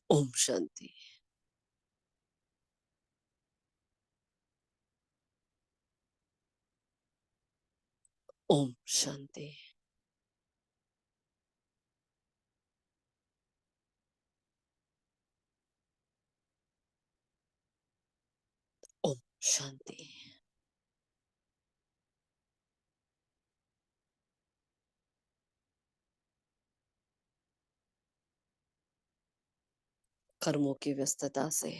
ओम शांति। ओम शांति। ओम शांति। कर्मों की व्यस्तता से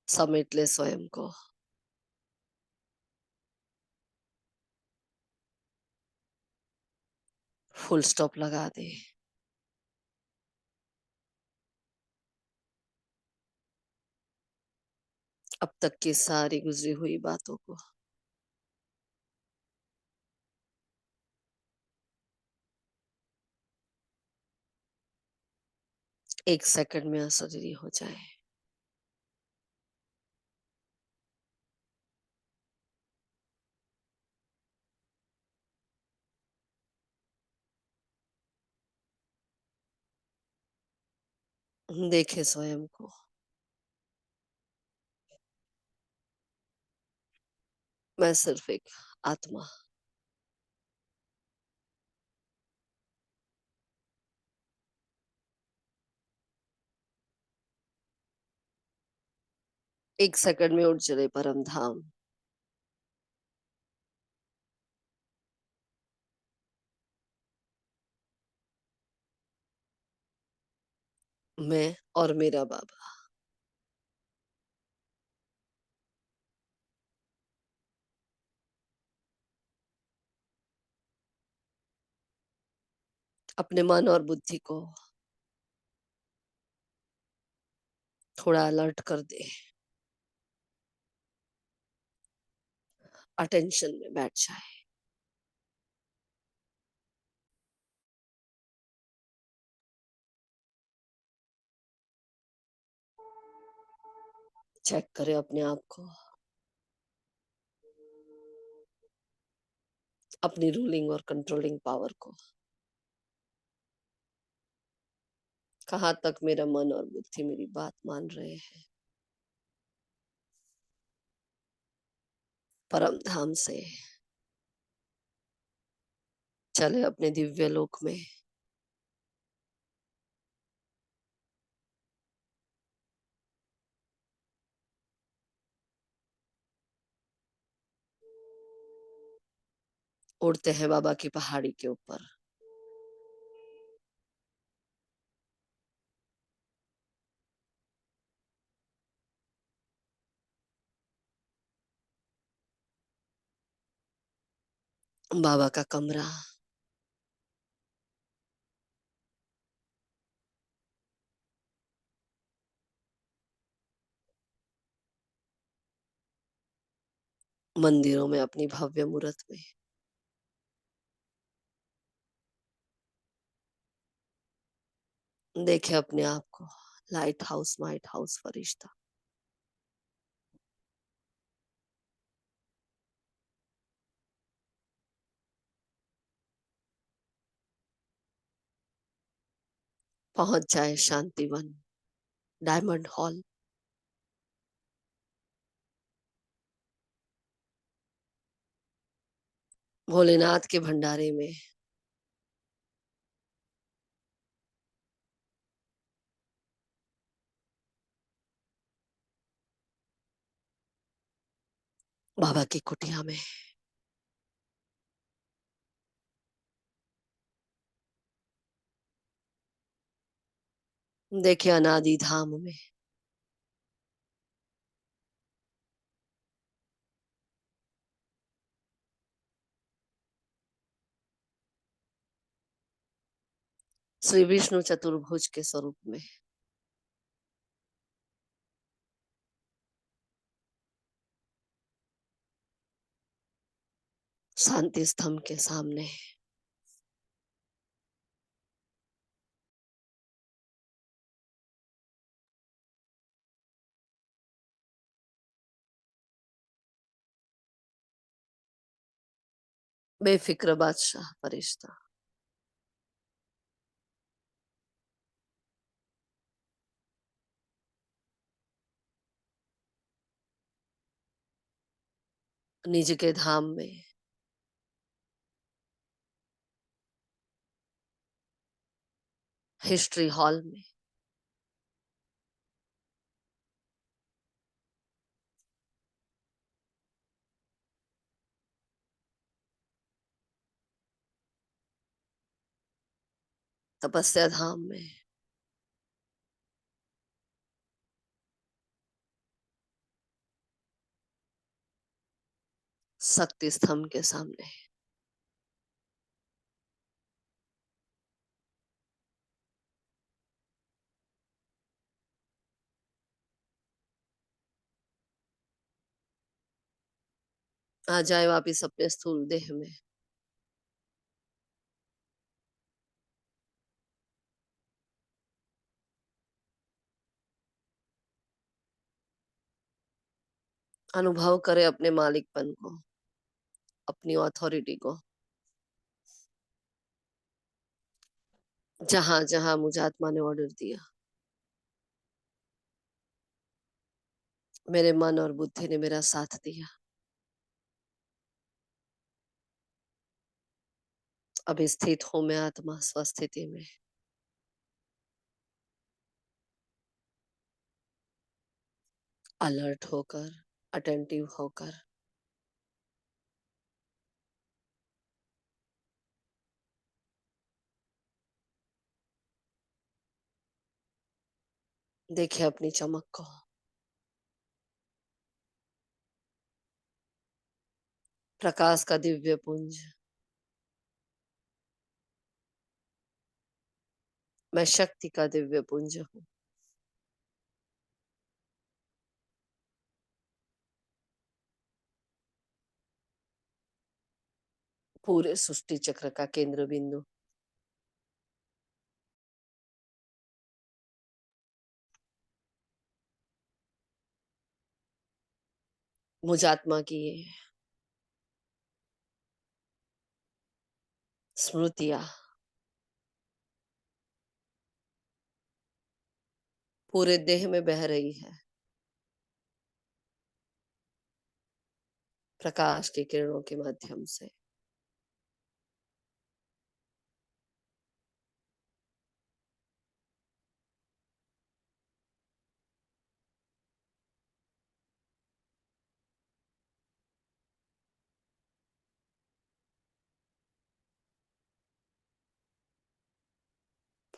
समेट ले स्वयं को। फुल स्टॉप लगा दे। अब तक की सारी गुजरी हुई बातों को एक सेकंड में अशरीरी हो जाए। देखे स्वयं को। मैं सिर्फ एक आत्मा। एक सेकंड में उठ चले परम धाम। मैं और मेरा बाबा अपने मन और बुद्धि को थोड़ा अलर्ट कर दे। अटेंशन में बैठ जाए। चेक करे अपने आप को। अपनी रूलिंग और कंट्रोलिंग पावर को। कहाँ तक मेरा मन और बुद्धि मेरी बात मान रहे हैं। परम धाम से चले अपने दिव्य लोक में। उड़ते हैं बाबा की पहाड़ी के ऊपर। बाबा का कमरा, मंदिरों में अपनी भव्य मूर्त में। देखे अपने आप को लाइट हाउस माइट हाउस फरिश्ता। पहुंच जाए शांतिवन, डायमंड हॉल, भोलेनाथ के भंडारे में। बाबा की कुटिया में। देखे अनादि धाम में। श्री विष्णु चतुर्भुज के स्वरूप में। शांति स्तंभ के सामने। बेफिक्र बादशाह फरिश्ता। निज के धाम में, हिस्ट्री हॉल में। तपस्या धाम में, शक्ति स्तंभ के सामने। आ जाए वापिस अपने स्थूल देह में। अनुभव करे अपने मालिकपन को, अपनी ऑथोरिटी को। जहां जहां मुझे आत्मा ने ऑर्डर दिया, मेरे मन और बुद्धि ने मेरा साथ दिया। अभी स्थित हूं मैं आत्मा स्वस्थिति में। अलर्ट होकर, अटेंटिव होकर। देखिए अपनी चमक को, प्रकाश का दिव्य पुंज। मैं शक्ति का दिव्य पुंज हूँ। पूरे सृष्टि चक्र का केंद्र बिंदु। मुझ आत्मा की ये स्मृतियां पूरे देह में बह रही है, प्रकाश की किरणों के माध्यम से।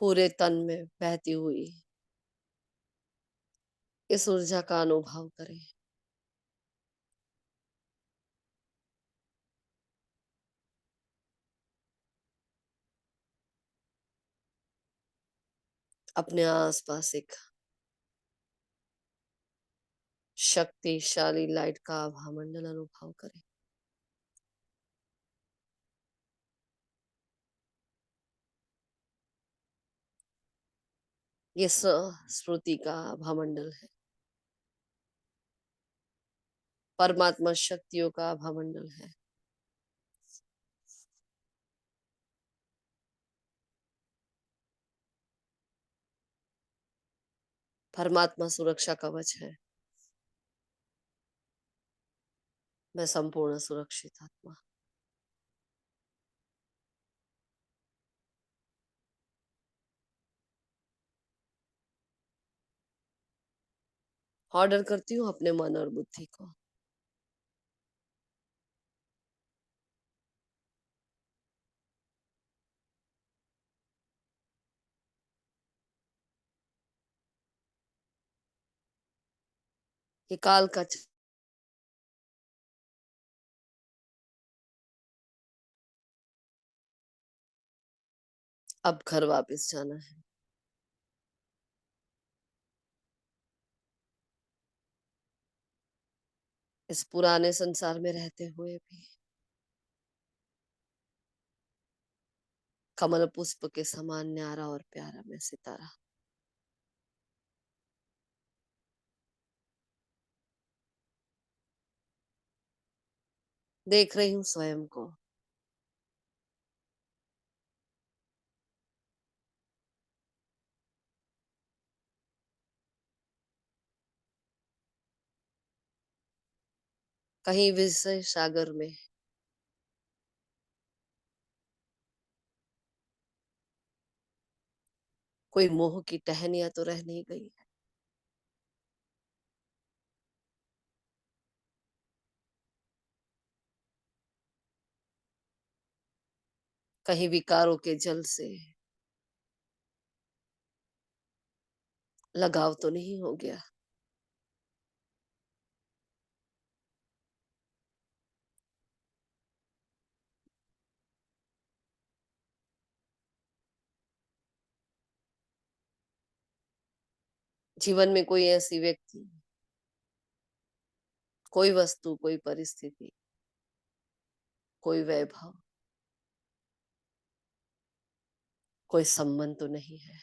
पूरे तन में बहती हुई इस ऊर्जा का अनुभव करें। अपने आसपास एक शक्तिशाली लाइट का आभा मंडल अनुभव करें। ये स्मृति का आभा मंडल है, परमात्मा शक्तियों का आभा मंडल है। परमात्मा सुरक्षा कवच है। मैं संपूर्ण सुरक्षित आत्मा। ऑर्डर करती हूँ अपने मन और बुद्धि को, ये काल का अब घर वापस जाना है। इस पुराने संसार में रहते हुए भी कमल पुष्प के समान न्यारा और प्यारा मैं सितारा। देख रही हूँ स्वयं को, कहीं विषय सागर में कोई मोह की टहनियाँ तो रह नहीं गई है। कहीं विकारों के जल से लगाव तो नहीं हो गया। जीवन में कोई ऐसी व्यक्ति, कोई वस्तु, कोई परिस्थिति, कोई वैभव, कोई संबंध तो नहीं है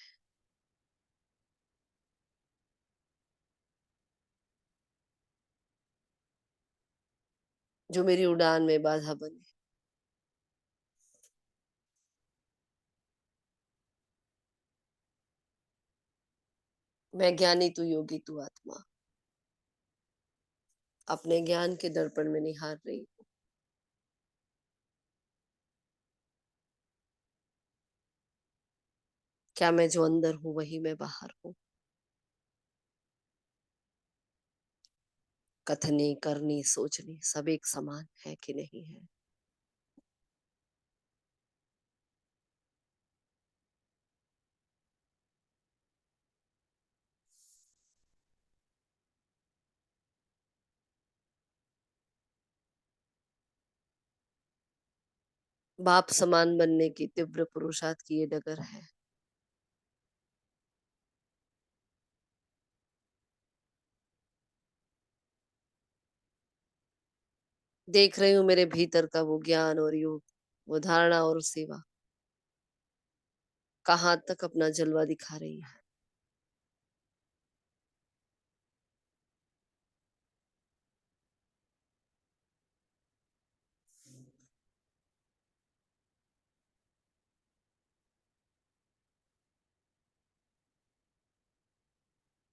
जो मेरी उड़ान में बाधा बने। मैं ज्ञानी तू योगी तू आत्मा, अपने ज्ञान के दर्पण में निहार रही हूँ। क्या मैं जो अंदर हूँ वही मैं बाहर हूँ? कथनी करनी सोचनी सब एक समान है कि नहीं है? बाप समान बनने की तीव्र पुरुषार्थ की ये डगर है। देख रही हूँ मेरे भीतर का वो ज्ञान और योग, वो धारणा और सेवा कहाँ तक अपना जलवा दिखा रही है।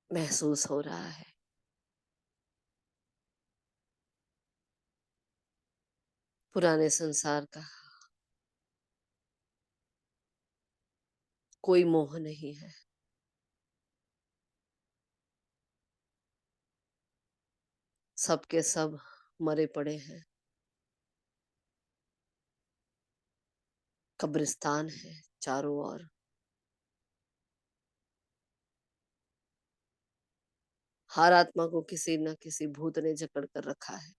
महसूस हो रहा है। पुराने संसार का कोई मोह नहीं है। सब के सब मरे पड़े हैं। कब्रिस्तान है चारों ओर। हर आत्मा को किसी न किसी भूत ने जकड़ कर रखा है।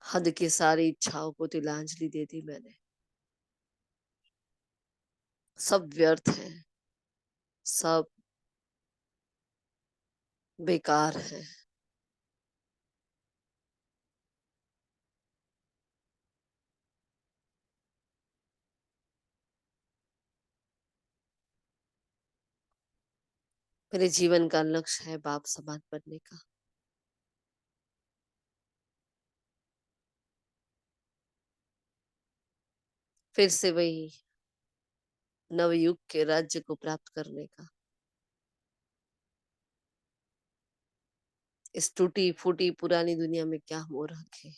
हद की सारी इच्छाओं को तिलांजलि दे दी मैंने। सब व्यर्थ है, सब बेकार है। मेरे जीवन का लक्ष्य है बाप समान बनने का। फिर से वही नवयुग के राज्य को प्राप्त करने का। इस टूटी फूटी पुरानी दुनिया में क्या मोह रखे।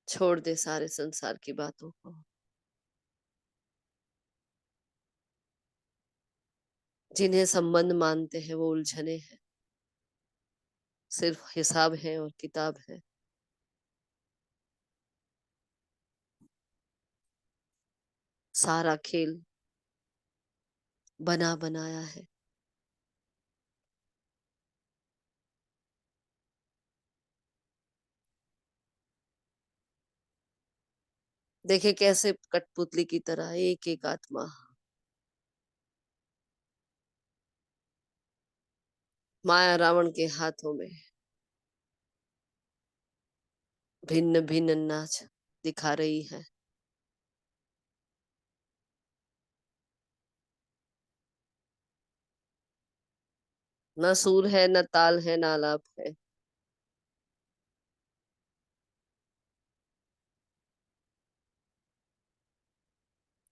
छोड़ दे सारे संसार की बातों को। जिन्हें संबंध मानते हैं वो उलझने हैं, सिर्फ हिसाब है और किताब है। सारा खेल बना बनाया है। देखे कैसे कठपुतली की तरह एक एक आत्मा माया रावण के हाथों में भिन्न भिन्न नाच दिखा रही है। न सूर है, न ताल है, न आलाप है।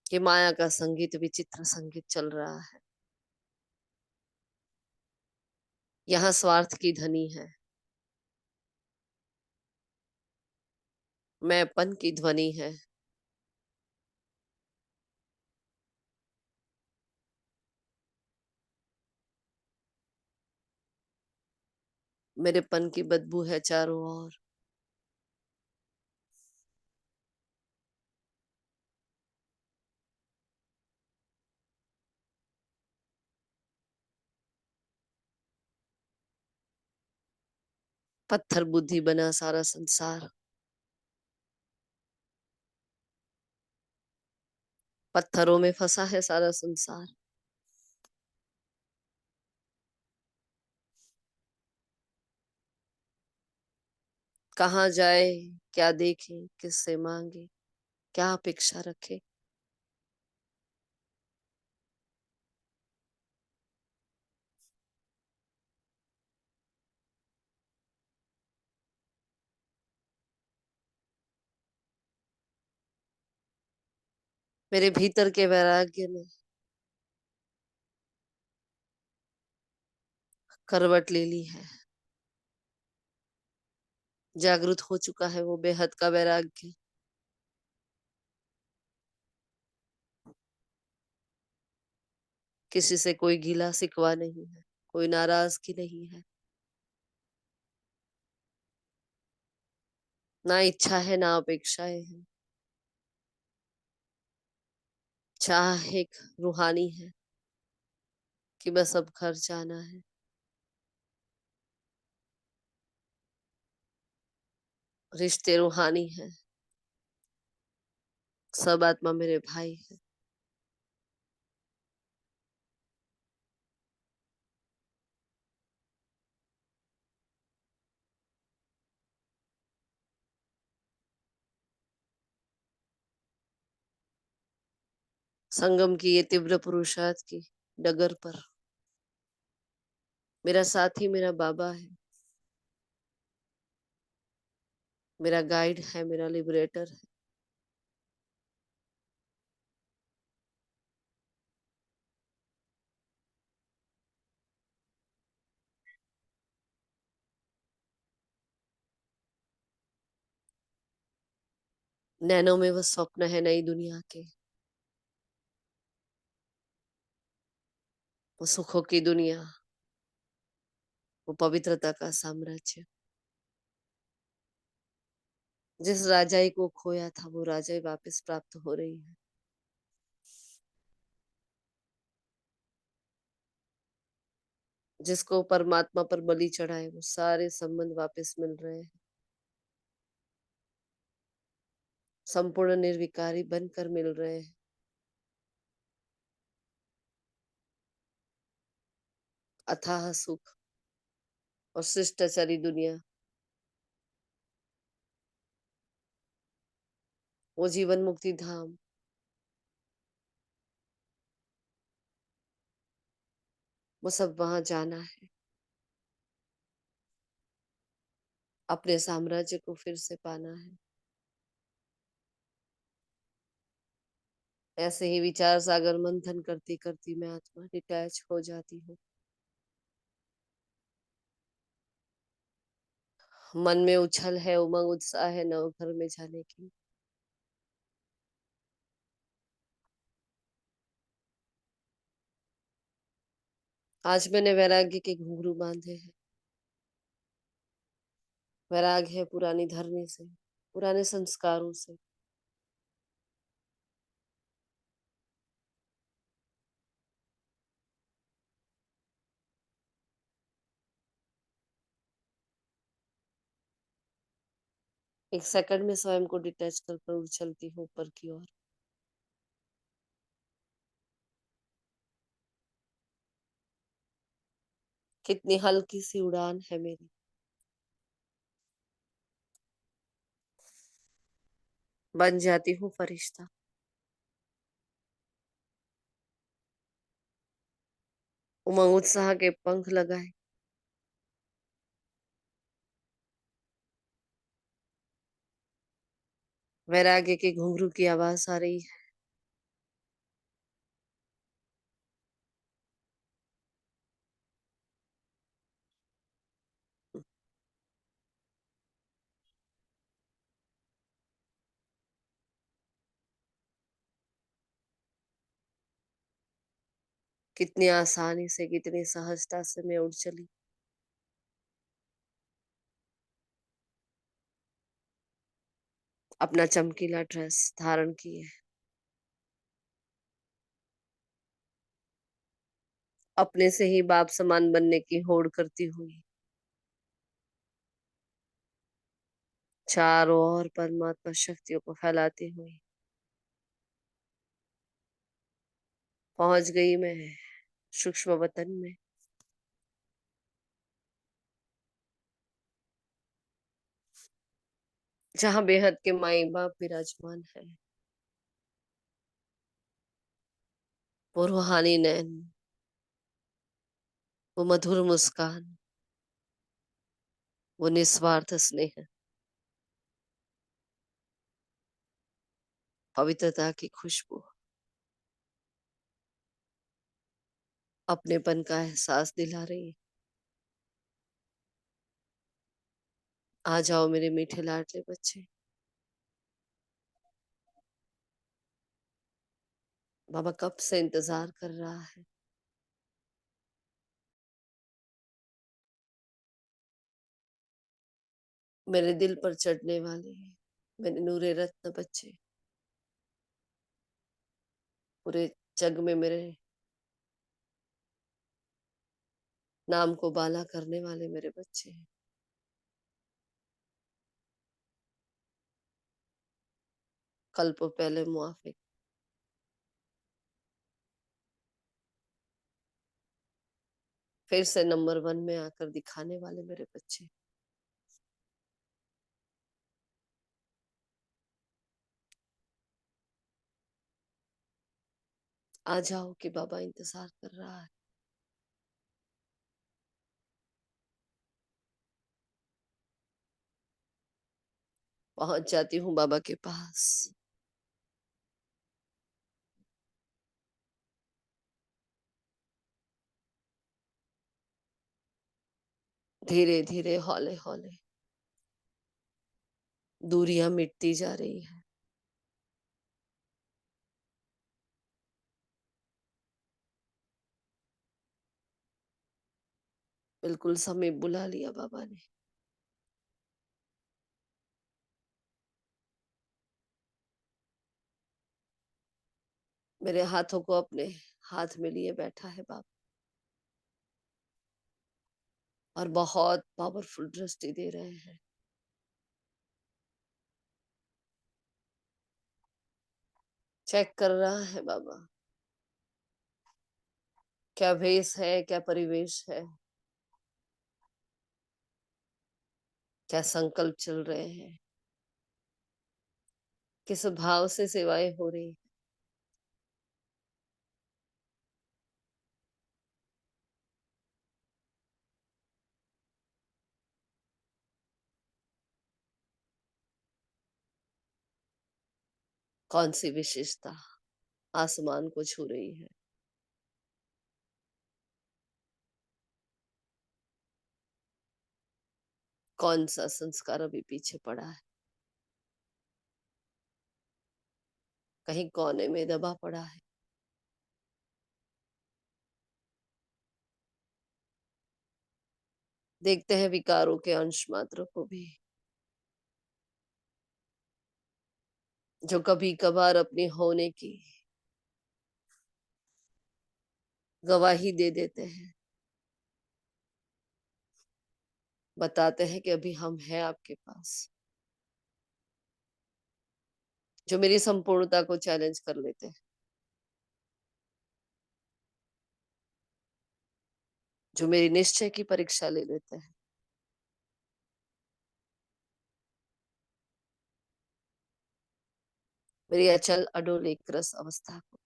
ये माया का संगीत, विचित्र संगीत चल रहा है। यहाँ स्वार्थ की ध्वनि है, मैंपन की ध्वनि है। मेरेपन की बदबू है चारों ओर। पत्थर बुद्धि बना सारा संसार। पत्थरों में फंसा है सारा संसार। कहाँ जाए, क्या देखे, किससे मांगे, क्या अपेक्षा रखे। मेरे भीतर के वैराग्य ने करवट ले ली है। जागृत हो चुका है वो बेहद का वैराग्य। किसी से कोई गिला शिकवा नहीं है, कोई नाराजगी नहीं है। ना इच्छा है, ना अपेक्षाएं हैं। चाह एक रूहानी है कि बस अब घर जाना है। रिश्ते रूहानी है, सब आत्मा मेरे भाई है। संगम की ये तीव्र पुरुषार्थ की डगर पर मेरा साथी मेरा बाबा है, मेरा गाइड है, मेरा लिबरेटर है। नैनों में वो स्वप्न है नई दुनिया के, वो सुखों की दुनिया, वो पवित्रता का साम्राज्य। जिस राजाई को खोया था वो राजाई वापस प्राप्त हो रही है। जिसको परमात्मा पर बलि चढ़ाए वो सारे संबंध वापस मिल रहे हैं। संपूर्ण निर्विकारी बनकर मिल रहे हैं। अथाह सुख और शिष्टाचारी दुनिया, वो जीवन मुक्ति धाम, वो सब वहां जाना है। अपने साम्राज्य को फिर से पाना है। ऐसे ही विचार सागर मंथन करती करती मैं आत्मा डिटैच हो जाती हूँ। मन में उछल है, उमंग उत्साह है नव घर में जाने की। आज मैंने वैराग्य के घुंघरू बांधे हैं। वैराग्य है पुरानी धरनी से, पुराने संस्कारों से। एक सेकंड में स्वयं को डिटैच कर कर उछलती हूँ ऊपर की ओर। कितनी हल्की सी उड़ान है मेरी। बन जाती हूँ फरिश्ता। उमंग उत्साह के पंख लगाए वैराग्य के घुंघरू की आवाज आ रही है। कितनी आसानी से, कितनी सहजता से मैं उड़ चली। अपना चमकीला ड्रेस धारण किए, अपने से ही बाप समान बनने की होड़ करती हुई, चारों ओर परमात्मा शक्तियों को फैलाती हुई पहुंच गई मैं सूक्ष्म वतन में, जहां बेहद के माई बाप विराजमान है। वो रूहानी नैन, वो मधुर मुस्कान, वो निस्वार्थ स्नेह, पवित्रता की खुशबू, अपनेपन का एहसास दिला रही है। आ जाओ मेरे मीठे लाडले बच्चे। बाबा कब से इंतजार कर रहा है। मेरे दिल पर चढ़ने वाले मेरे नूरे रत्न बच्चे, पूरे जग में मेरे नाम को बाला करने वाले मेरे बच्चे, कल्प पहले मुआफिक, फिर से नंबर वन में आकर दिखाने वाले मेरे बच्चे। आ जाओ कि बाबा इंतजार कर रहा है। पहुंच जाती हूँ बाबा के पास। धीरे धीरे, हौले हौले दूरियां मिटती जा रही है। बिल्कुल समीप बुला लिया बाबा ने। मेरे हाथों को अपने हाथ में लिए बैठा है बाबा, और बहुत पावरफुल दृष्टि दे रहे हैं। चेक कर रहा है बाबा, क्या भेष है, क्या परिवेश है, क्या संकल्प चल रहे हैं, किस भाव से सेवाएं हो रही, कौन सी विशेषता आसमान को छू रही है। कौन सा संस्कार अभी पीछे पड़ा है, कहीं कोने में दबा पड़ा है। देखते हैं विकारों के अंश मात्र को भी, जो कभी कभार अपनी होने की गवाही दे देते हैं, बताते हैं कि अभी हम हैं आपके पास। जो मेरी संपूर्णता को चैलेंज कर लेते हैं, जो मेरी निश्चय की परीक्षा ले लेते हैं, मेरी अचल अडोल एक रस अवस्था को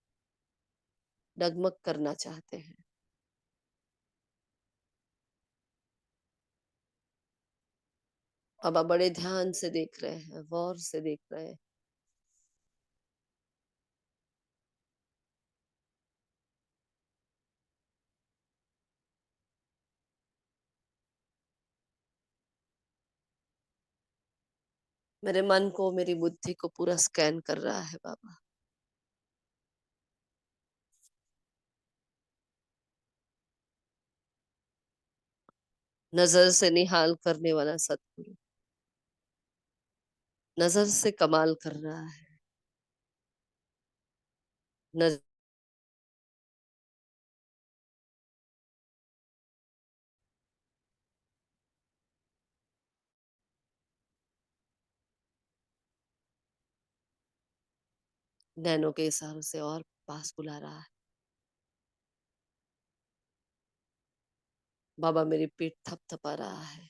डगमग करना चाहते हैं। बाबा बड़े ध्यान से देख रहे हैं, गौर से देख रहे हैं। मेरे मन को, मेरी बुद्धि को पूरा स्कैन कर रहा है बाबा। नजर से निहाल करने वाला सतगुरु नजर से कमाल कर रहा है। नजर नैनों के इशारों से और पास बुला रहा है। बाबा मेरी पीठ थपथपा रहा है।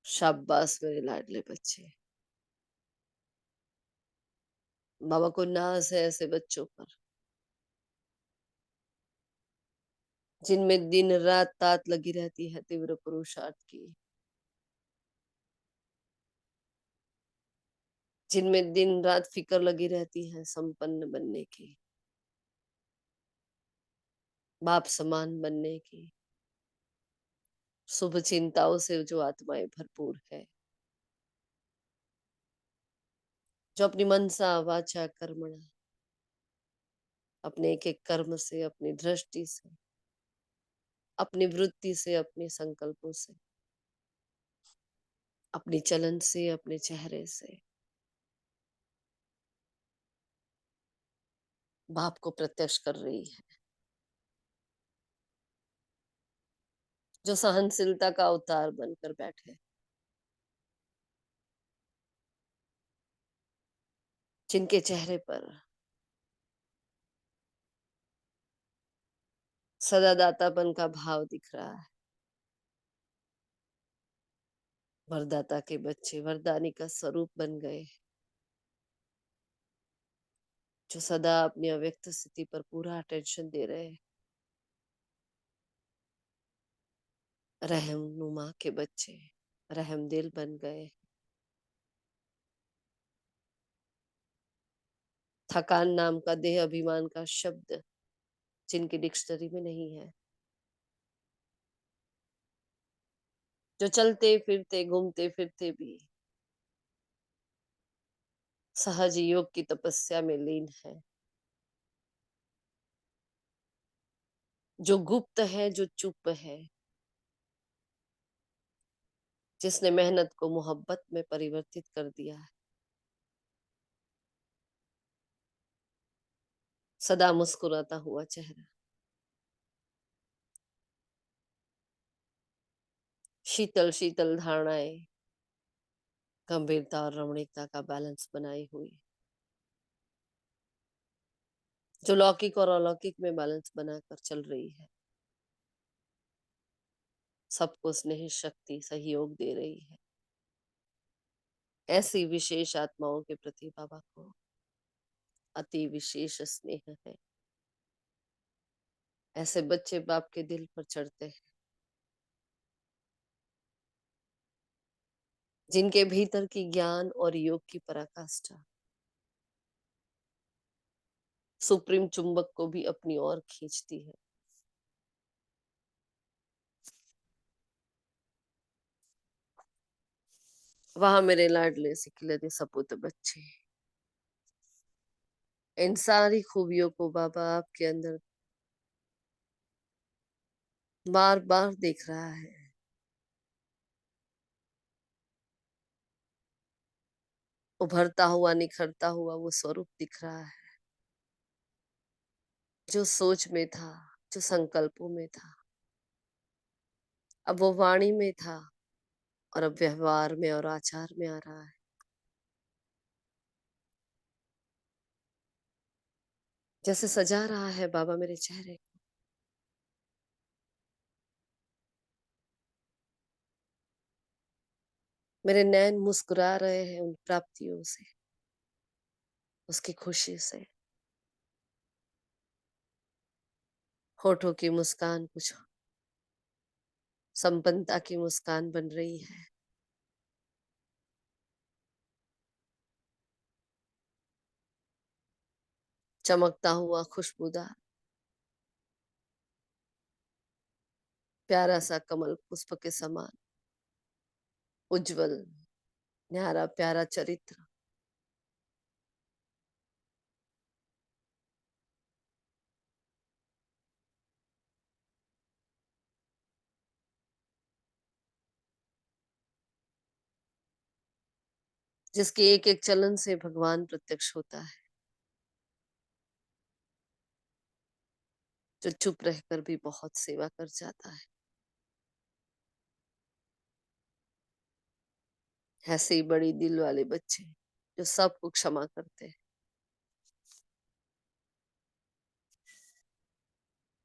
शाबाश मेरे लाडले बच्चे। बाबा को नाज है ऐसे बच्चों पर, जिनमें दिन रात तात लगी रहती है तीव्र पुरुषार्थ की, जिनमें दिन रात फिक्र लगी रहती है संपन्न बनने की, बाप समान बनने की, शुभ चिंताओं से जो आत्माएं भरपूर है, जो अपनी मनसा वाचा कर्मणा, अपने एक एक कर्म से, अपनी दृष्टि से, अपनी वृत्ति से, अपने संकल्पों से, अपनी चलन से, अपने चेहरे से बाप को प्रत्यक्ष कर रही है, जो सहनशीलता का अवतार बनकर बैठे, जिनके चेहरे पर सदा दातापन का भाव दिख रहा है। वरदाता के बच्चे वरदानी का स्वरूप बन गए, जो सदा अपनी अव्यक्त स्थिति पर पूरा अटेंशन दे रहे हैं। रहमनुमा के बच्चे रहमदिल बन गए। थकान नाम का देह अभिमान का शब्द जिनकी डिक्शनरी में नहीं है, जो चलते फिरते घूमते फिरते भी सहज योग की तपस्या में लीन है, जो गुप्त है, जो चुप है, जिसने मेहनत को मोहब्बत में परिवर्तित कर दिया है, सदा मुस्कुराता हुआ चेहरा, शीतल शीतल धारणाएं, गंभीरता और रमणीकता का बैलेंस बनाई हुई, जो लौकिक और अलौकिक में बैलेंस बनाकर चल रही है, सबको स्नेह शक्ति सहयोग दे रही है। ऐसी विशेष आत्माओं के प्रति बाबा को अति विशेष स्नेह है। ऐसे बच्चे बाप के दिल पर चढ़ते हैं, जिनके भीतर की ज्ञान और योग की पराकाष्ठा सुप्रीम चुंबक को भी अपनी ओर खींचती है। वहां मेरे लाडले से खिलते सपूत बच्चे इन सारी खूबियों को बाबा आपके अंदर बार बार देख रहा है। उभरता हुआ निखरता हुआ वो स्वरूप दिख रहा है, जो सोच में था, जो संकल्पों में था, अब वो वाणी में था और अब व्यवहार में और आचार में आ रहा है। जैसे सजा रहा है बाबा मेरे चेहरे को, मेरे नैन मुस्कुरा रहे हैं उन प्राप्तियों से, उसकी खुशी से। होठों की मुस्कान कुछ संपन्नता की मुस्कान बन रही है, चमकता हुआ खुशबूदार प्यारा सा कमल पुष्प के समान उज्जवल, न्यारा प्यारा चरित्र, जिसके एक-एक चलन से भगवान प्रत्यक्ष होता है, जो चुप रहकर भी बहुत सेवा कर जाता है। ऐसे ही बड़ी दिल वाले बच्चे, जो सबको क्षमा करते हैं।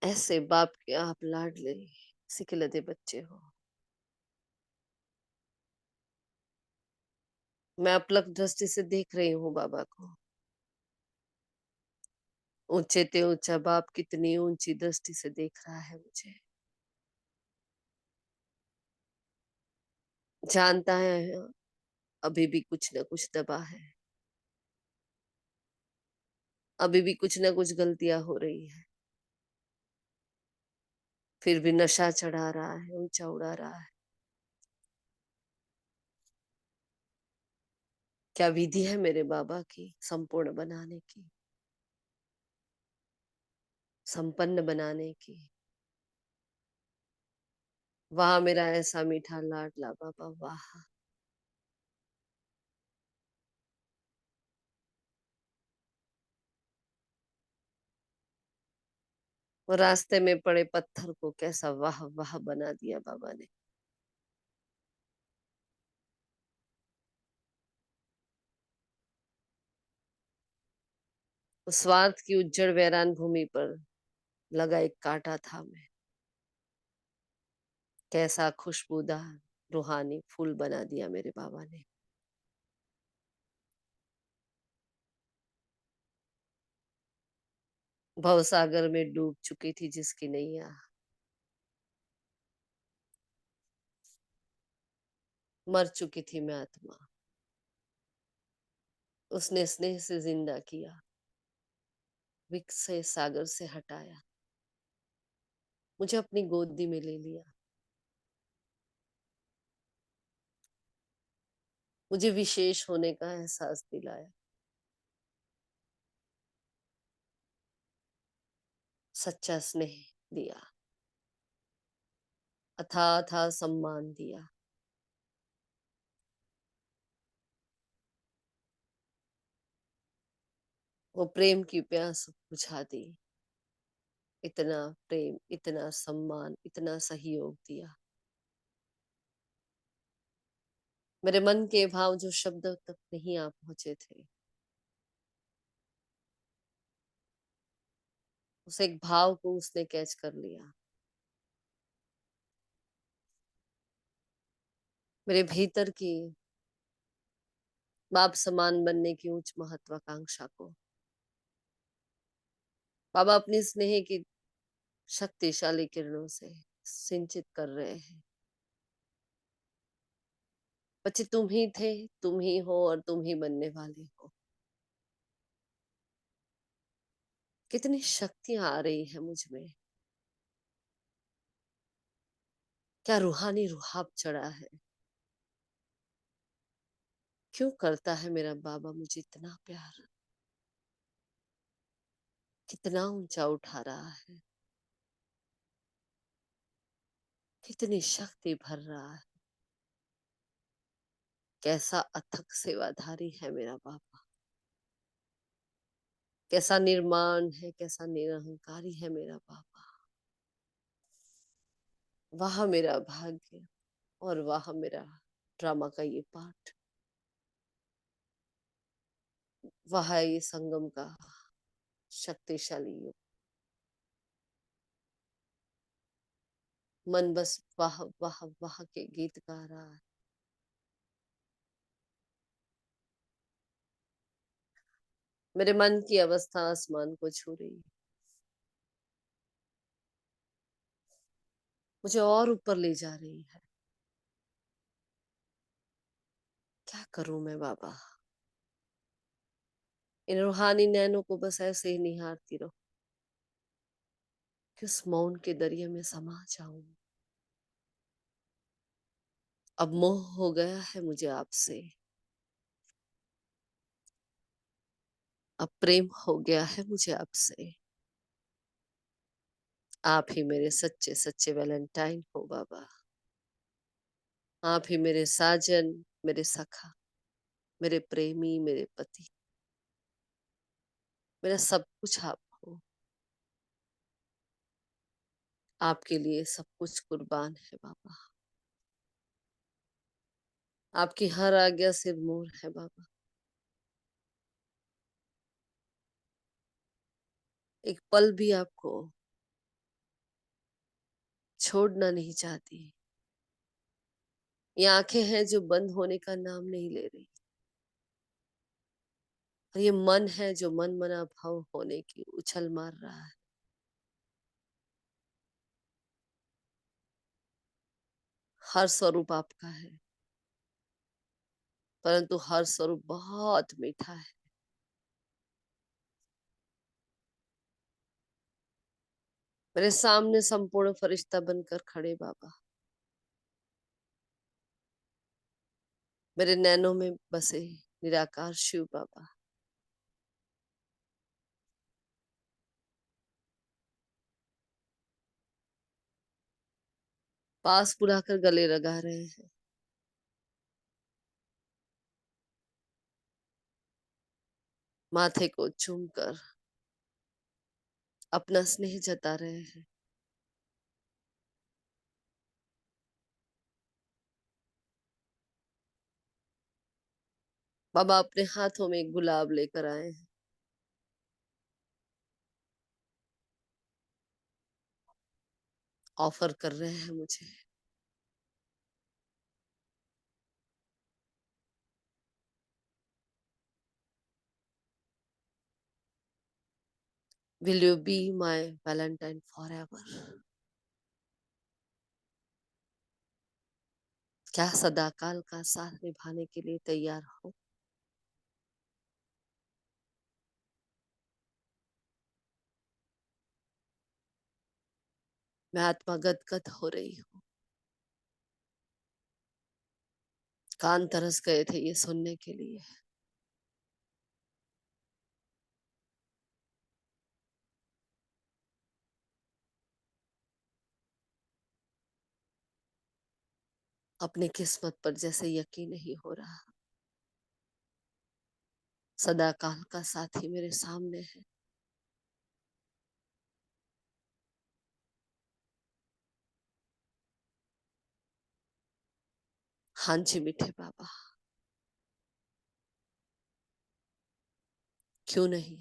ऐसे बाप के आप लाडले, सिखलते बच्चे हो। मैं अपलक दृष्टि से देख रही हूँ बाबा को। ऊंचे ते ऊंचा बाप कितनी ऊंची दृष्टि से देख रहा है मुझे। जानता है अभी भी कुछ न कुछ दबा है, अभी भी कुछ न कुछ गलतियां हो रही है, फिर भी नशा चढ़ा रहा है, ऊंचा उड़ा रहा है। क्या विधि है मेरे बाबा की संपूर्ण बनाने की, संपन्न बनाने की। वाह मेरा ऐसा मीठा लाडला बाबा, वाह। वो रास्ते में पड़े पत्थर को कैसा वाह वाह बना दिया बाबा ने। उस स्वार्थ की उज्जड़ वीरान भूमि पर लगा एक कांटा था मैं, कैसा खुशबूदार रूहानी फूल बना दिया मेरे बाबा ने। भवसागर में डूब चुकी थी जिसकी नैया, मर चुकी थी मैं आत्मा, उसने स्नेह से जिंदा किया, विकसे सागर से हटाया, मुझे अपनी गोदी में ले लिया, मुझे विशेष होने का एहसास दिलाया, सच्चा स्नेह दिया, अथाह था सम्मान दिया। वो प्रेम की प्यास बुझा दी, इतना प्रेम, इतना सम्मान, इतना सहयोग दिया। मेरे मन के भाव जो शब्दों तक नहीं आ पहुंचे थे, उस एक भाव को उसने कैच कर लिया। मेरे भीतर की बाप समान बनने की उच्च महत्वाकांक्षा को बाबा अपनी स्नेह की शक्तिशाली किरणों से सिंचित कर रहे हैं। बच्चे तुम ही थे, तुम ही हो और तुम ही बनने वाले हो। कितनी शक्तियां आ रही है मुझ में, क्या रूहानी रुहाब चढ़ा है। क्यों करता है मेरा बाबा मुझे इतना प्यार, कितना ऊंचा उठा रहा है, कितनी शक्ति भर रहा है। कैसा अथक सेवाधारी है मेरा बाबा, कैसा निर्माण है, कैसा निरहंकारी है मेरा बाबा। वाह मेरा भाग्य, और वाह मेरा ड्रामा का ये पार्ट, वाह ये संगम का शक्तिशाली युग। मन बस वाह वाह वाह के गीत गा रहा है। मेरे मन की अवस्था आसमान को छू रही है, मुझे और ऊपर ले जा रही है। क्या करूं मैं बाबा, इन रूहानी नैनों को बस ऐसे ही निहारती रहो कि उस मौन के दरिया में समा जाऊं। अब मोह हो गया है मुझे आपसे, अब प्रेम हो गया है मुझे आपसे। आप ही मेरे सच्चे सच्चे वैलेंटाइन हो बाबा। आप ही मेरे साजन, मेरे सखा, मेरे प्रेमी, मेरे पति, मेरा सब कुछ आप हो। आपके लिए सब कुछ कुर्बान है बाबा। आपकी हर आज्ञा सिरमौर है बाबा। एक पल भी आपको छोड़ना नहीं चाहती। ये आंखें हैं जो बंद होने का नाम नहीं ले रही, और ये मन है जो मन मना भाव होने की उछल मार रहा है। हर स्वरूप आपका है, परंतु हर स्वरूप बहुत मीठा है। मेरे सामने संपूर्ण फरिश्ता बनकर खड़े बाबा, मेरे नैनों में बसे निराकार शिव बाबा। पास बुलाकर गले लगा रहे हैं। माथे को चूमकर अपना स्नेह जता रहे हैं। बाबा अपने हाथों में एक गुलाब लेकर आए हैं। ऑफर कर रहे हैं मुझे। Will you be my Valentine for ever? क्या सदाकाल का साथ निभाने के लिए तैयार हो? मैं आत्मा गदगद हो रही हूँ। कान तरस गए थे ये सुनने के लिए। अपनी किस्मत पर जैसे यकीन नहीं हो रहा। सदाकाल का साथी मेरे सामने है। हाँ जी मीठे बाबा, क्यों नहीं।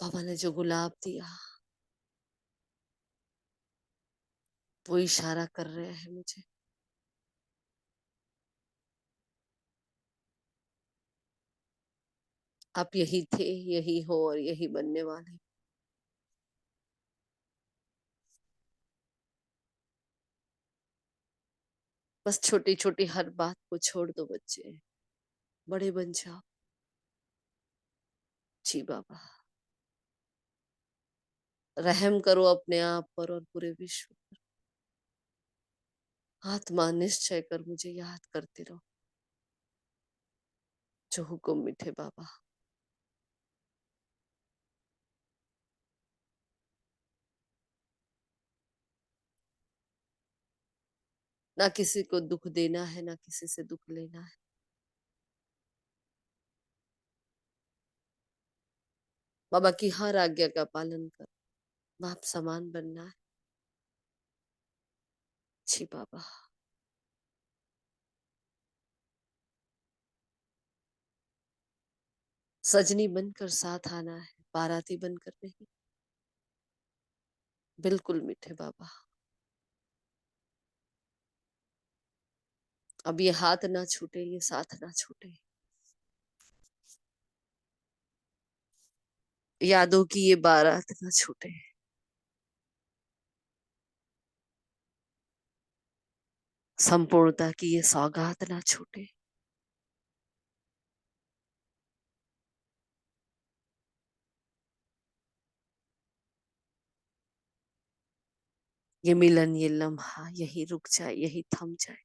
बाबा ने जो गुलाब दिया, वो इशारा कर रहे हैं मुझे। आप यही थे, यही हो और यही बनने वाले। बस छोटी छोटी हर बात को छोड़ दो बच्चे, बड़े बन जाओ। जी बाबा, रहम करो अपने आप पर और पूरे विश्व पर। आत्मा निश्चय कर मुझे याद करते रहो। जो हुक्म मीठे बाबा। ना किसी को दुख देना है, ना किसी से दुख लेना है। बाबा की हर आज्ञा का पालन कर, बाप समान बनना है। जी बाबा। सजनी बनकर साथ आना है, बाराती बनकर नहीं। बिल्कुल मीठे बाबा। अब ये हाथ ना छूटे, ये साथ ना छूटे। यादों की ये बारात ना छूटे। संपूर्णता की ये सौगात ना छूटे। ये मिलन, ये लम्हा यही रुक जाए, यही थम जाए।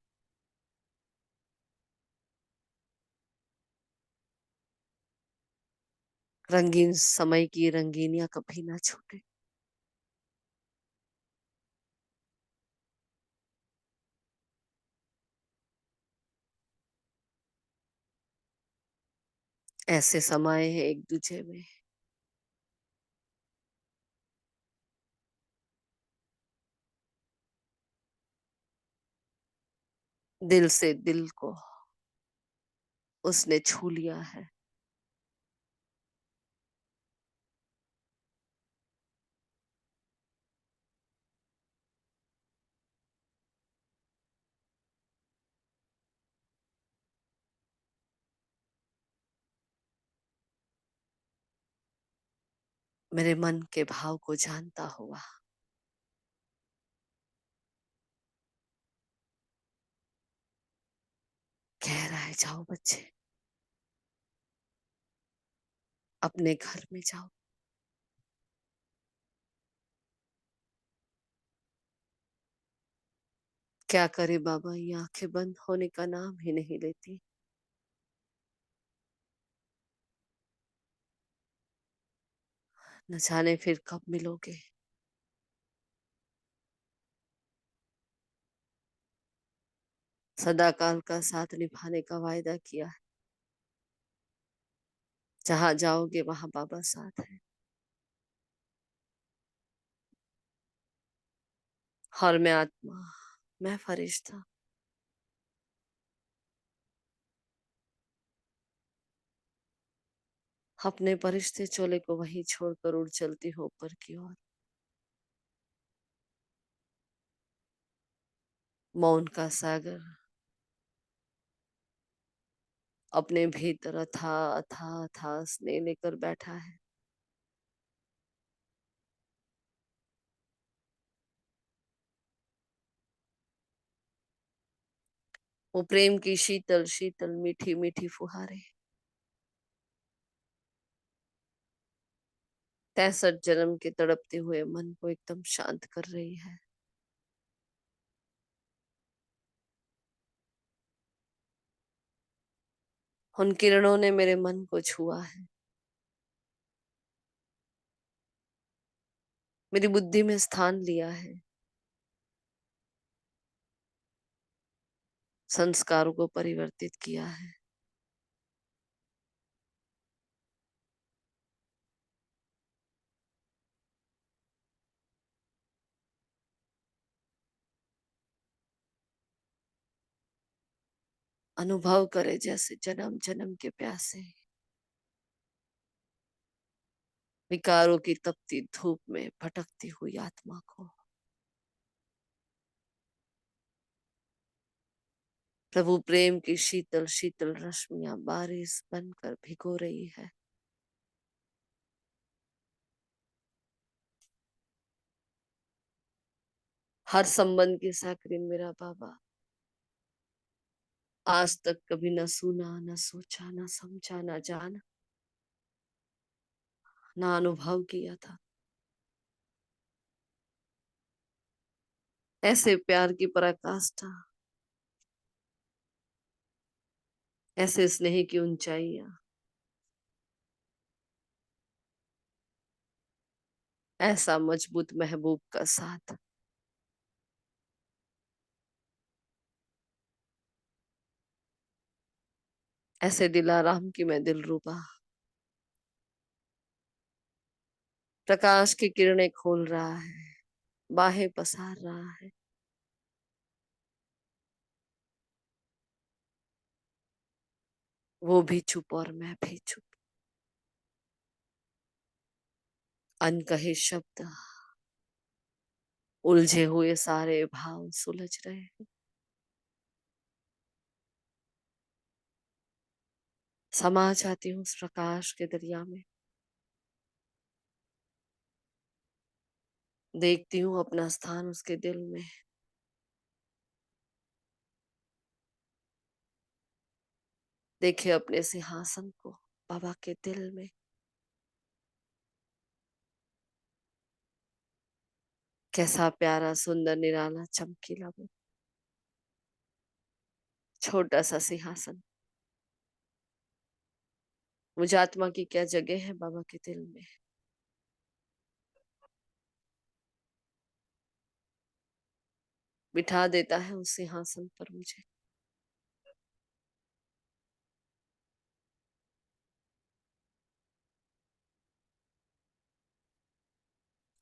रंगीन समय की रंगीनियां कभी ना छूटे। ऐसे समाये हैं एक दूजे में। दिल से दिल को उसने छू लिया है। मेरे मन के भाव को जानता हुआ कह रहा है, जाओ बच्चे, अपने घर में जाओ। क्या करे बाबा, ये आंखें बंद होने का नाम ही नहीं लेती। न जाने फिर कब मिलोगे। सदा काल का साथ निभाने का वायदा किया है। जहां जाओगे वहां बाबा साथ है। और मैं आत्मा, मैं फरिश्ता, अपने परिश्ते चोले को वहीं छोड़कर उड़ चलती हूँ ऊपर की ओर। मौन का सागर अपने भीतर अथा अथा अथा स्नेह लेकर बैठा है। वो प्रेम की शीतल शीतल मीठी मीठी फुहारे 63 जन्म के तड़पते हुए मन को एकदम शांत कर रही है। उन किरणों ने मेरे मन को छुआ है। मेरी बुद्धि में स्थान लिया है। संस्कारों को परिवर्तित किया है। अनुभव करे जैसे जन्म जन्म के प्यासे, विकारों की तपती धूप में भटकती हुई आत्मा को। प्रभु प्रेम की शीतल शीतल रश्मियां बारिश बनकर भिगो रही है। हर संबंध की साकरी मेरा बाबा, आज तक कभी न सुना न सोचा न समझा न जाना न अनुभव किया था। ऐसे प्यार की पराकाष्ठा, ऐसे स्नेह की ऊंचाइयां, ऐसा मजबूत महबूब का साथ। ऐसे दिलाराम की मैं दिलरुबा, प्रकाश की किरणें खोल रहा है, बाहें पसार रहा है। वो भी चुप और मैं भी चुप। अनकहे शब्द, उलझे हुए सारे भाव सुलझ रहे हैं। समा जाती हूँ उस प्रकाश के दरिया में। देखती हूँ अपना स्थान उसके दिल में। देखे अपने सिंहासन को बाबा के दिल में। कैसा प्यारा सुंदर निराला चमकीला वो छोटा सा सिंहासन। मुझे आत्मा की क्या जगह है बाबा के दिल में। बिठा देता है उस सिंहासन पर मुझे।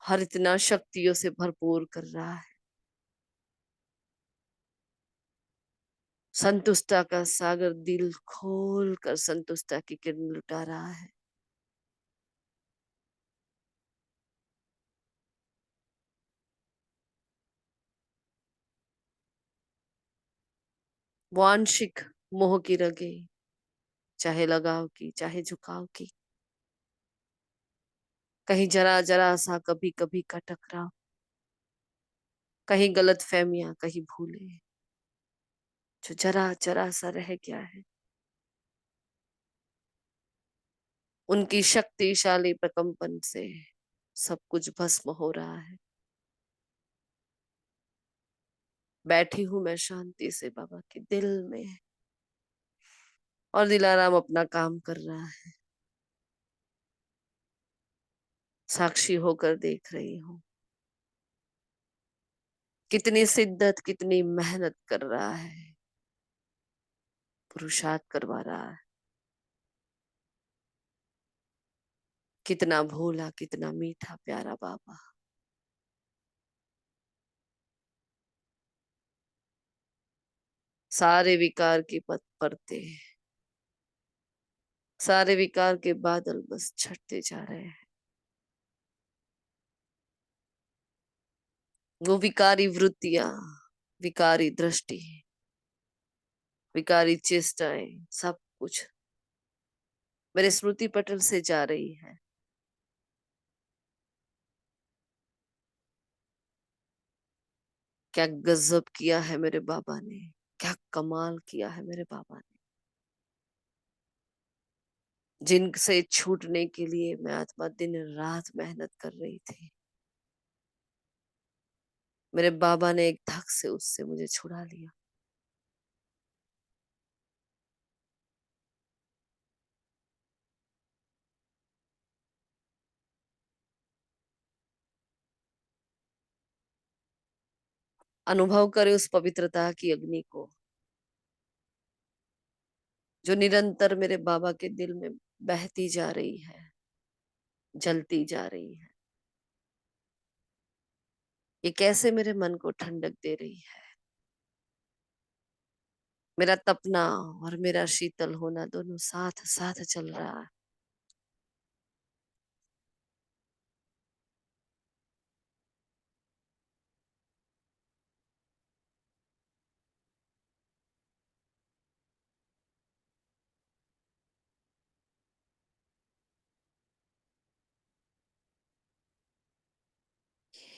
हर इतना शक्तियों से भरपूर कर रहा है। संतुष्टता का सागर दिल खोल कर संतुष्टता की किरण लुटा रहा है। वो आंशिक मोह की रगे, चाहे लगाव की चाहे झुकाव की, कहीं जरा जरा सा कभी कभी का टकराव, कहीं गलत फहमियां कहीं भूले, जो जरा जरा सा रह गया है। उनकी शक्तिशाली प्रकंपन से सब कुछ भस्म हो रहा है। बैठी हूं मैं शांति से बाबा के दिल में, और दिलाराम अपना काम कर रहा है। साक्षी होकर देख रही हूँ कितनी शिद्दत कितनी मेहनत कर रहा है, पुरुषार्थ करवा रहा है। कितना भोला कितना मीठा प्यारा बाबा। सारे विकार की पत परते, सारे विकार के बादल बस छटते जा रहे हैं। वो विकारी वृत्तियां, विकारी दृष्टि, विकारी चेष्टाएं, सब कुछ मेरे स्मृति पटल से जा रही है। क्या गजब किया है मेरे बाबा ने, क्या कमाल किया है मेरे बाबा ने। जिनसे छूटने के लिए मैं आत्मा दिन रात मेहनत कर रही थी, मेरे बाबा ने एक धक से उससे मुझे छुड़ा लिया। अनुभव करे उस पवित्रता की अग्नि को, जो निरंतर मेरे बाबा के दिल में बहती जा रही है, जलती जा रही है। ये कैसे मेरे मन को ठंडक दे रही है। मेरा तपना और मेरा शीतल होना दोनों साथ साथ चल रहा है।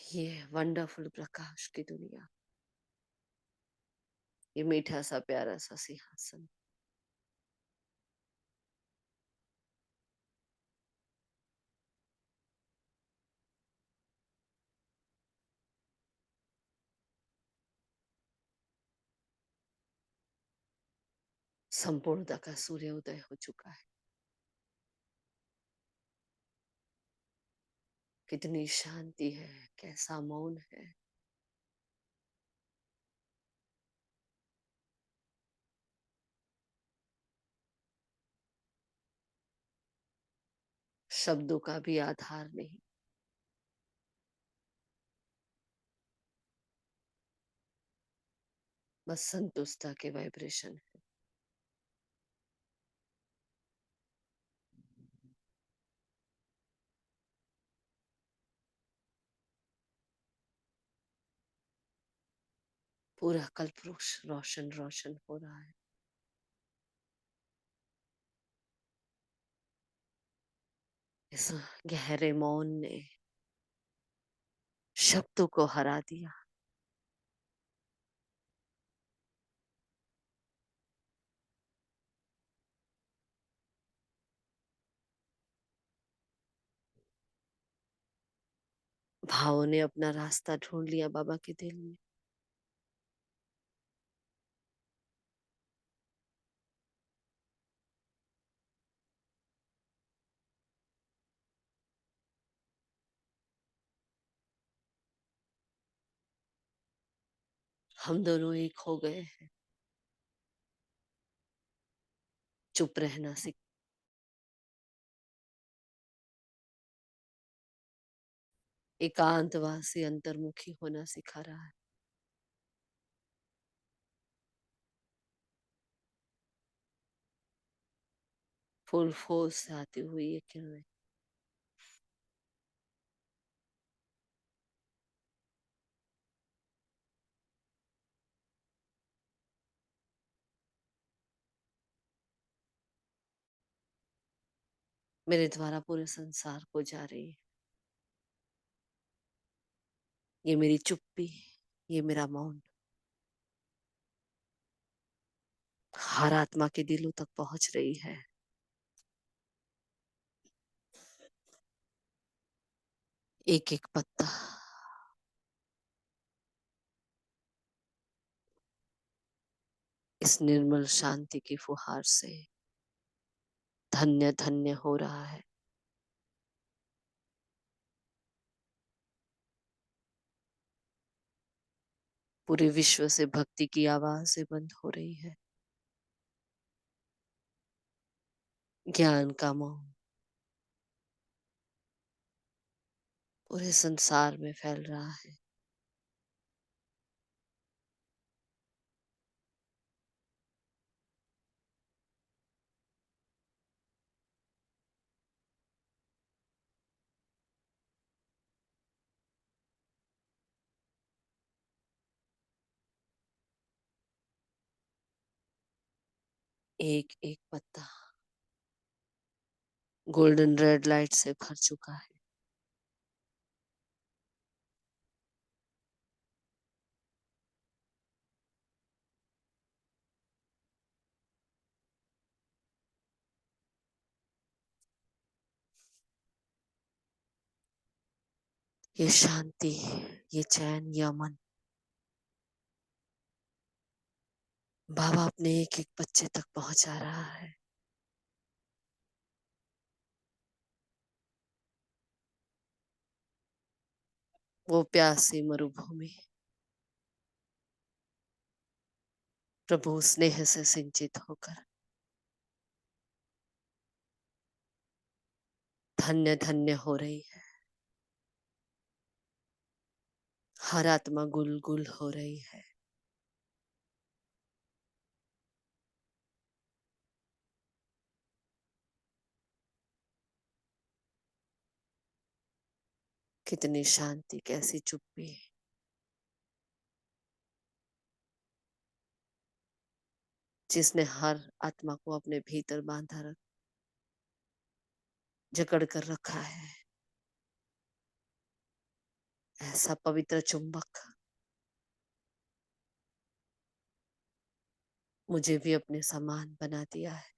ये वंडरफुल प्रकाश की दुनिया, ये मीठा सा प्यारा सा सिंहासन। संपूर्णता का सूर्योदय हो चुका है। कितनी शांति है, कैसा मौन है। शब्दों का भी आधार नहीं। बस संतुष्टता के वाइब्रेशन है। पूरा कल्प रोशन रोशन हो रहा है। इस गहरे मौन ने शब्दों को हरा दिया। भावों ने अपना रास्ता ढूंढ लिया बाबा के दिल में। हम दोनों एक हो गए हैं। चुप रहना सीख, एकांतवासी अंतर्मुखी होना सिखा रहा है। फुल फोर्स से आती हुई ये किरणें मेरे द्वारा पूरे संसार को जा रही है। ये मेरी चुप्पी, ये मेरा मौन हर आत्मा के दिलों तक पहुंच रही है। एक एक पत्ता इस निर्मल शांति की फुहार से धन्य धन्य हो रहा है। पूरे विश्व से भक्ति की आवाजें बंद हो रही है। ज्ञान का मौन पूरे संसार में फैल रहा है। एक एक पत्ता गोल्डन रेड लाइट से भर चुका है। ये शांति, ये चैन, ये अमन बाबा अपने एक एक बच्चे तक पहुंचा रहा है। वो प्यासी मरुभूमि प्रभु स्नेह से सिंचित होकर धन्य धन्य हो रही है। हर आत्मा गुल गुल हो रही है। कितनी शांति, कैसी चुप्पी, जिसने हर आत्मा को अपने भीतर बांधा रख जकड़ कर रखा है। ऐसा पवित्र चुंबक मुझे भी अपने समान बना दिया है।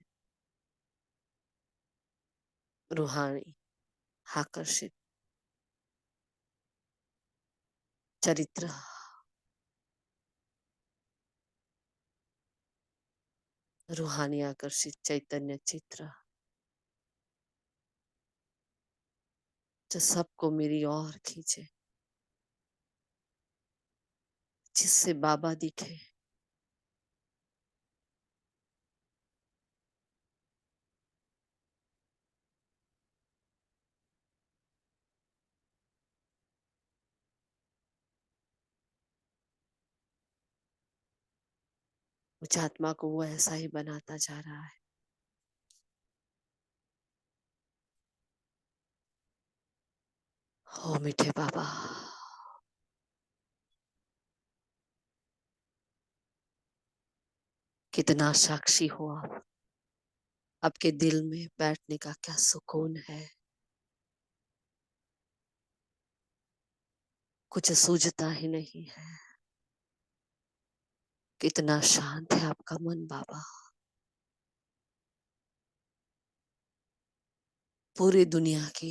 रूहानी, आकर्षित चरित्र, रूहानी आकर्षित चैतन्य चित्र जो सबको मेरी ओर खींचे, जिससे बाबा दिखे। मुझ आत्मा को वो ऐसा ही बनाता जा रहा है। हो मीठे बाबा, कितना साक्षी हो आप। आपके दिल में बैठने का क्या सुकून है। कुछ सूझता ही नहीं है। कितना शांत है आपका मन बाबा। पूरी दुनिया की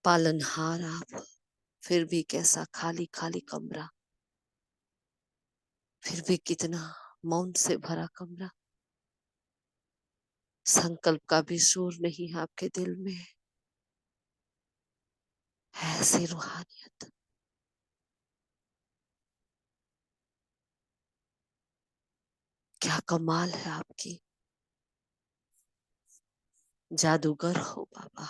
पालनहार आप, फिर भी कैसा खाली खाली कमरा, फिर भी कितना मौन से भरा कमरा। संकल्प का भी शोर नहीं है आपके दिल में। ऐसी रूहानियत, क्या कमाल है आपकी। जादूगर हो बाबा,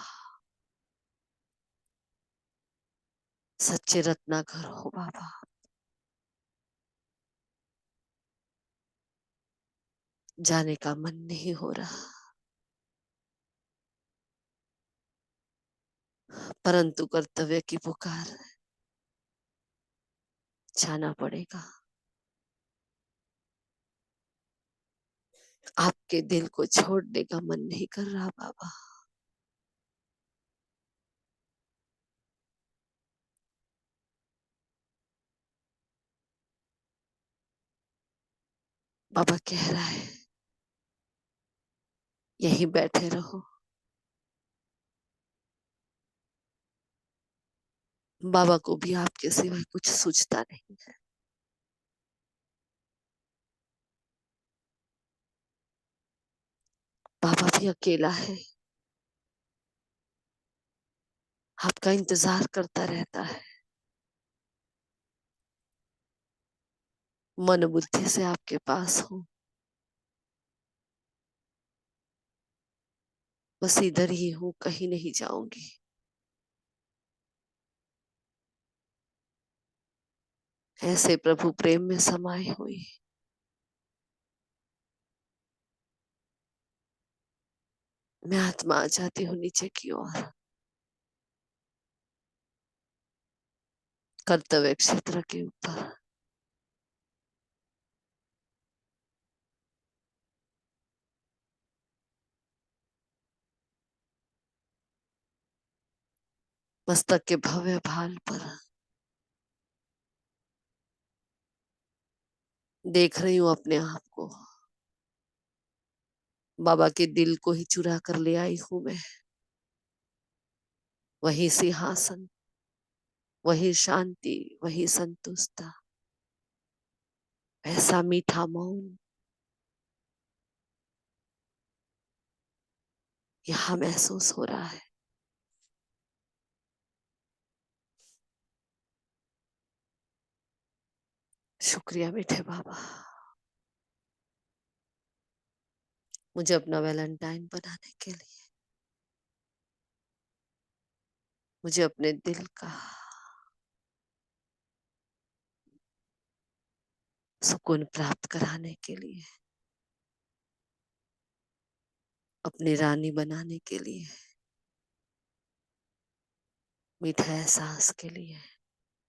सच्चे रत्नाकर हो बाबा। जाने का मन नहीं हो रहा, परंतु कर्तव्य की पुकार है, जाना पड़ेगा। आपके दिल को छोड़ने का मन नहीं कर रहा बाबा। बाबा कह रहा है यहीं बैठे रहो। बाबा को भी आपके सिवाय कुछ सूझता नहीं है। बाबा भी अकेला है, आपका इंतजार करता रहता है। मन बुद्धि से आपके पास हो, बस इधर ही हूं, कहीं नहीं जाऊंगी। ऐसे प्रभु प्रेम में समाये हुए। मैं आत्मा आ जाती हूँ नीचे की ओर, कर्तव्य क्षेत्र के ऊपर। मस्तक के भव्य भाल पर देख रही हूँ अपने आप को। बाबा के दिल को ही चुरा कर ले आई हूँ मैं। वही सिंहासन, वही शांति, वही संतुष्टता, ऐसा मीठा मौन यहाँ महसूस हो रहा है। शुक्रिया मीठे बाबा, मुझे अपना वैलेंटाइन बनाने के लिए, मुझे अपने दिल का सुकून प्राप्त कराने के लिए, अपनी रानी बनाने के लिए, मीठा एहसास के लिए,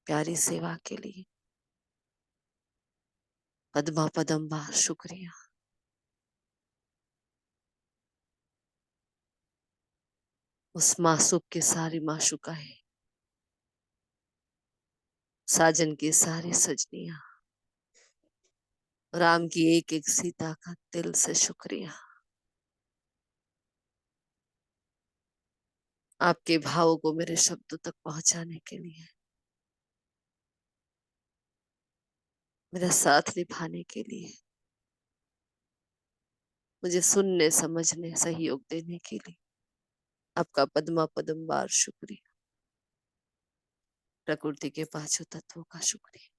प्यारी सेवा के लिए। पद्मा पदम्बार शुक्रिया। उस मासूक की सारी माशुकाएं, साजन की सारी सजनियां, राम की एक एक सीता का दिल से शुक्रिया। आपके भावों को मेरे शब्दों तक पहुंचाने के लिए, मेरा साथ निभाने के लिए, मुझे सुनने समझने सहयोग देने के लिए आपका पद्मा पदम्बार शुक्रिया। प्रकृति के पांचों तत्वों का शुक्रिया,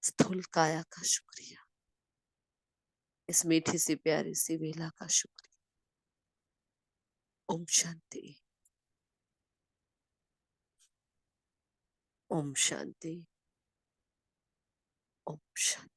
स्थूल काया का शुक्रिया, इस मीठी सी प्यारी सी वेला का शुक्रिया। ओम शांति, ओम शांति, ओम शांति।